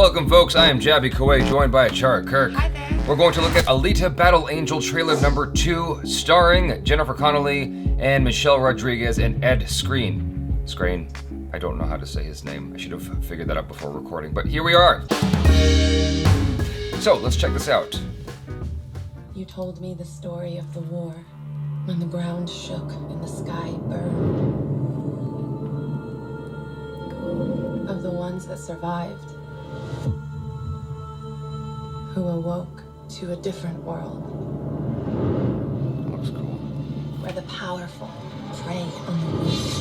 Welcome, folks. I am Jaby Koay, joined by Achara KIRK. Hi there. We're going to look at ALITA Battle Angel trailer number 2, starring Jennifer Connelly and Michelle Rodriguez and Ed Skrein. I don't know how to say his name. I should have figured that out before recording, but here we are. So, let's check this out. You told me the story of the war, when the ground shook and the sky burned. Of the ones that survived, who awoke to a different world. Looks cool. Where the powerful prey on the weak.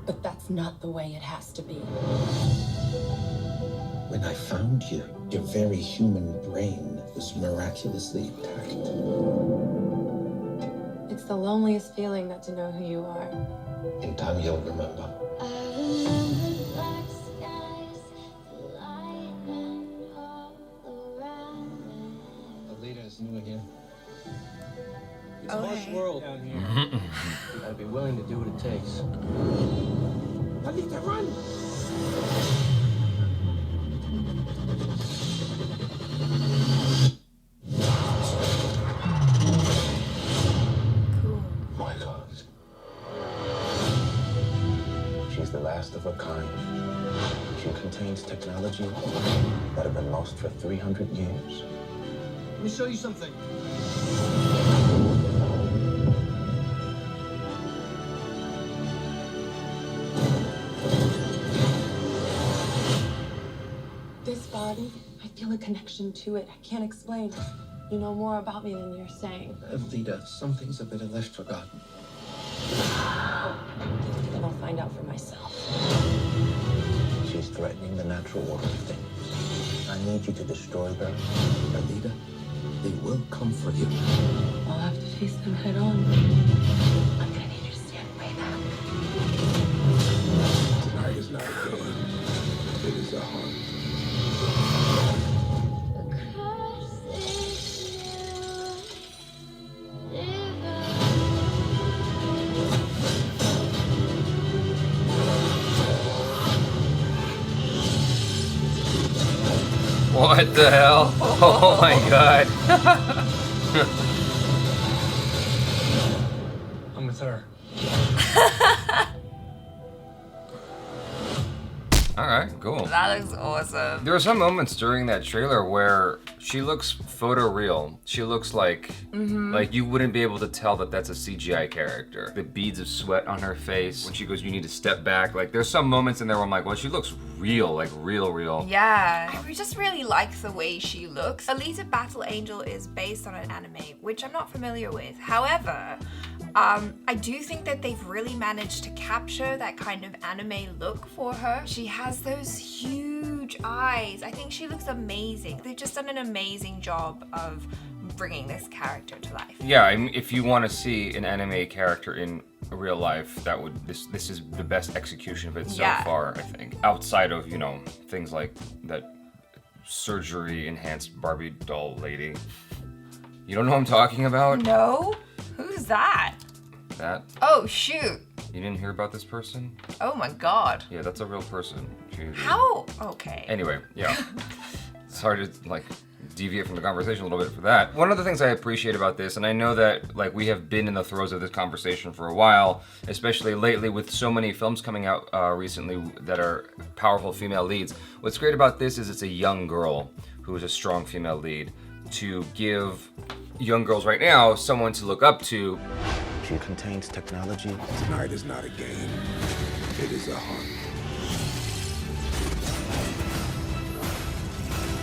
But that's not the way it has to be. When I found you, your very human brain was miraculously intact. It's the loneliest feeling not to know who you are. In time, you'll remember. I remember black skies, the lightning all around me. ALITA is new again. It's a harsh world down here. You gotta be willing to do what it takes. ALITA, run! My God. She's the last of her kind. She contains technology that have been lost for 300 years. Let me show you something. This body, I feel a connection to it. I can't explain. You know more about me than you're saying. ALITA, some things are better left forgotten. Then I'll find out for myself. She's threatening the natural order of things. I need you to destroy her. ALITA, they will come for you. I'll have to face them head on. I'm gonna need you to stand way back. Tonight is not a game. It is a hunt. What the hell? Oh my god. I'm with her. Alright, cool. That looks awesome. There are some moments during that trailer where she looks photoreal. She looks like you wouldn't be able to tell that that's a CGI character. The beads of sweat on her face when she goes, you need to step back. Like, there's some moments in there where I'm like, well, she looks real, like real. Yeah, I just really like the way she looks. ALITA Battle Angel is based on an anime, which I'm not familiar with. However, I do think that they've really managed to capture that kind of anime look for her. She has those huge eyes. I think she looks amazing. They've just done an amazing job of bringing this character to life. Yeah, I mean, if you want to see an anime character in real life, this is the best execution of it so far, I think. Outside of, things like that surgery enhanced Barbie doll lady. You don't know what I'm talking about? No? Who's that? That? Oh, shoot. You didn't hear about this person? Oh my god. Yeah, that's a real person. How? Okay. Anyway, yeah. It's hard to, deviate from the conversation a little bit for that. One of the things I appreciate about this, and I know that, we have been in the throes of this conversation for a while, especially lately with so many films coming out recently that are powerful female leads. What's great about this is it's a young girl who is a strong female lead to give young girls right now someone to look up to. She contains technology. Tonight is not a game. It is a hunt.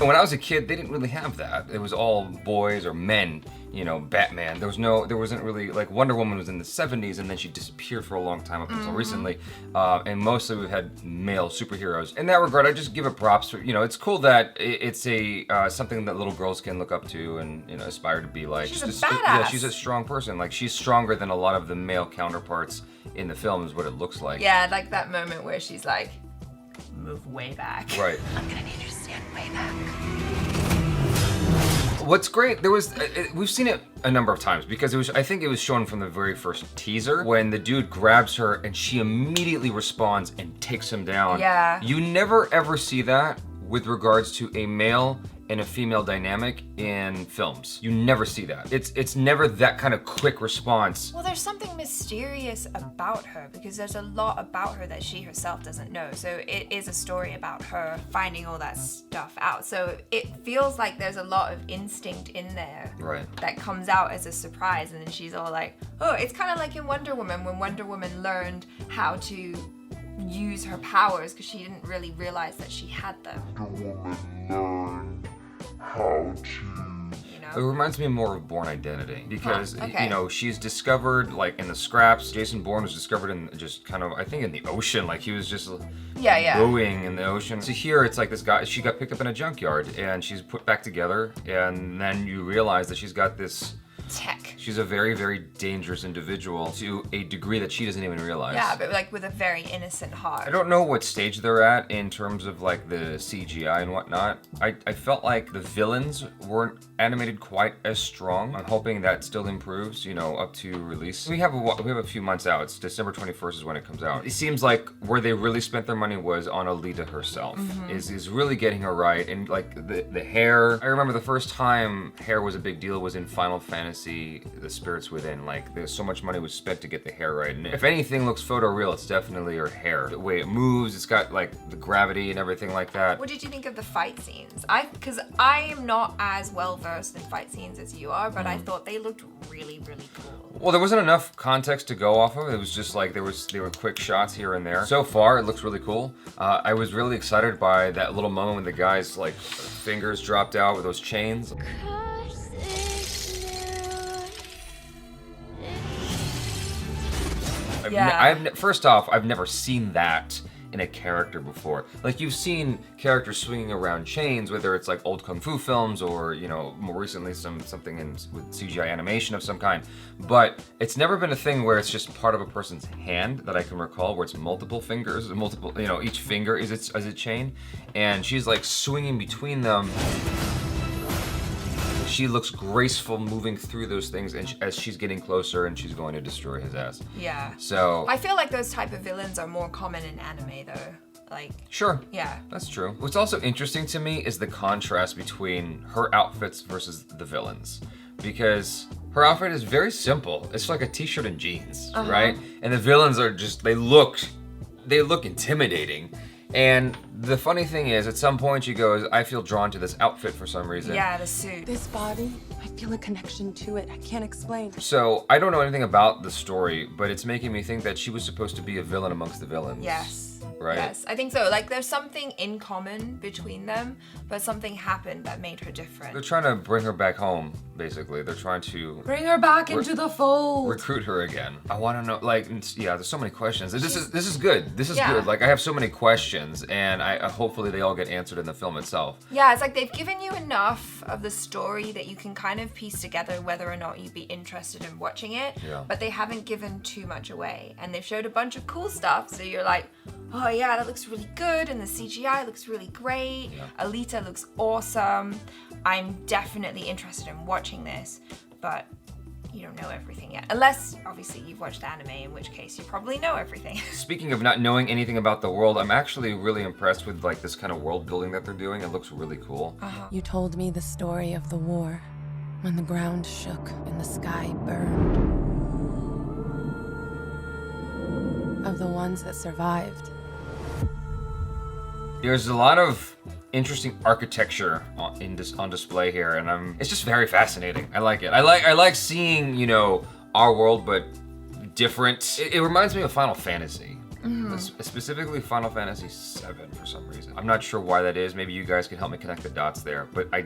When I was a kid, they didn't really have that. It was all boys or men, Batman. There wasn't really, Wonder Woman was in the 70s and then she disappeared for a long time up until recently. And mostly we've had male superheroes. In that regard, I just give it props for, it's cool that it's something that little girls can look up to and, aspire to be like. She's a badass. Yeah, she's a strong person. She's stronger than a lot of the male counterparts in the film is what it looks like. Yeah, like that moment where she's like, move way back. Right. I'm gonna need you to stand way back. What's great, there was, we've seen it a number of times because I think it was shown from the very first teaser when the dude grabs her and she immediately responds and takes him down. Yeah. You never ever see that with regards to a male and a female dynamic in films. You never see that. It's never that kind of quick response. Well, there's something mysterious about her because there's a lot about her that she herself doesn't know. So it is a story about her finding all that stuff out. So it feels like there's a lot of instinct in there that comes out as a surprise, and then she's all like, oh, it's kind of like in Wonder Woman when Wonder Woman learned how to use her powers because she didn't really realize that she had them. It reminds me more of Bourne Identity because, you know, she's discovered, like, in the scraps, Jason Bourne was discovered in just kind of, I think, in the ocean. Like, he was just buoying in the ocean. So here, it's like this guy, she got picked up in a junkyard and she's put back together, and then you realize that she's got this tech. She's a very, very dangerous individual to a degree that she doesn't even realize. Yeah, but like with a very innocent heart. I don't know what stage they're at in terms of like the CGI and whatnot. I felt like the villains weren't animated quite as strong. I'm hoping that still improves, you know, up to release. We have a few months out. It's December 21st is when it comes out. It seems like where they really spent their money was on ALITA herself. Is really getting her right, and like the hair. I remember the first time hair was a big deal was in Final Fantasy The Spirits Within. Like, there's so much money was spent to get the hair right, and if anything looks photoreal, it's definitely her hair. The way it moves, it's got like the gravity and everything like that. What did you think of the fight scenes? Because I am not as well versed in fight scenes as you are, but I thought they looked really, really cool. Well, there wasn't enough context to go off of. It was just like they were quick shots here and there. So far, it looks really cool. I was really excited by that little moment when the guy's like fingers dropped out with those chains. First off, I've never seen that in a character before. Like, you've seen characters swinging around chains, whether it's like old kung fu films or, you know, more recently something with CGI animation of some kind. But it's never been a thing where it's just part of a person's hand that I can recall, where it's multiple fingers, multiple, you know, each finger is a chain, and she's like swinging between them. She looks graceful moving through those things, and as she's getting closer and she's going to destroy his ass. Yeah. So I feel like those type of villains are more common in anime though. Like, sure. Yeah. That's true. What's also interesting to me is the contrast between her outfits versus the villains. Because her outfit is very simple. It's like a t-shirt and jeans, right? And the villains are just, they look intimidating. And the funny thing is, at some point she goes, I feel drawn to this outfit for some reason. Yeah, the suit. This body, I feel a connection to it. I can't explain. So, I don't know anything about the story, but it's making me think that she was supposed to be a villain amongst the villains. Yes. Right? Yes, I think so. Like, there's something in common between them, but something happened that made her different. They're trying to bring her back home, basically. They're trying to Bring her back into the fold. recruit her again. I want to know, like, yeah, there's so many questions. This is good. This is Yeah. good. Like, I have so many questions, and I hopefully they all get answered in the film itself. Yeah, it's like they've given you enough of the story that you can kind of piece together whether or not you'd be interested in watching it, but they haven't given too much away. And they've showed a bunch of cool stuff, so you're like, oh yeah, that looks really good, and the CGI looks really great. ALITA looks awesome. I'm definitely interested in watching this, but you don't know everything yet. Unless, obviously, you've watched the anime, in which case you probably know everything. Speaking of not knowing anything about the world, I'm actually really impressed with like this kind of world building that they're doing. It looks really cool. You told me the story of the war, when the ground shook and the sky burned. Of the ones that survived. There's a lot of interesting architecture on display here, and it's just very fascinating. I like it. I like seeing, you know, our world but different. It reminds me of Final Fantasy. Specifically Final Fantasy VII for some reason. I'm not sure why that is. Maybe you guys can help me connect the dots there. But I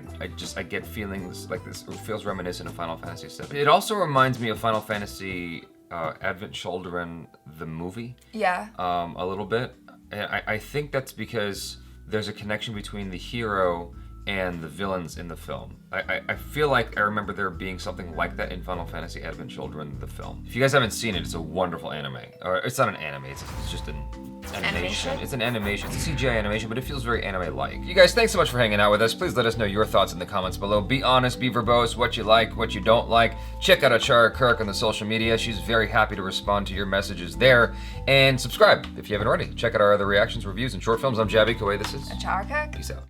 get feelings like this. It feels reminiscent of Final Fantasy VII. It also reminds me of Final Fantasy Advent Children, the movie. Yeah. A little bit. And I think that's because there's a connection between the hero and the villains in the film. I feel like I remember there being something like that in Final Fantasy Advent Children, the film. If you guys haven't seen it, it's a wonderful anime. Or it's not an anime, it's just an animation. It's an animation. It's a CGI animation, but it feels very anime-like. You guys, thanks so much for hanging out with us. Please let us know your thoughts in the comments below. Be honest, be verbose, what you like, what you don't like. Check out Achara KIRK on the social media. She's very happy to respond to your messages there. And subscribe if you haven't already. Check out our other reactions, reviews, and short films. I'm Jaby. Koay, this is Achara KIRK. Peace out.